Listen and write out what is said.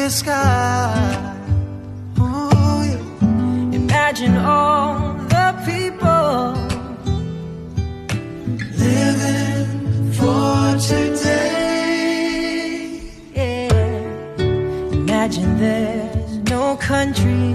the sky. Oh, yeah. Imagine all the people living for today. Yeah. Imagine there's no country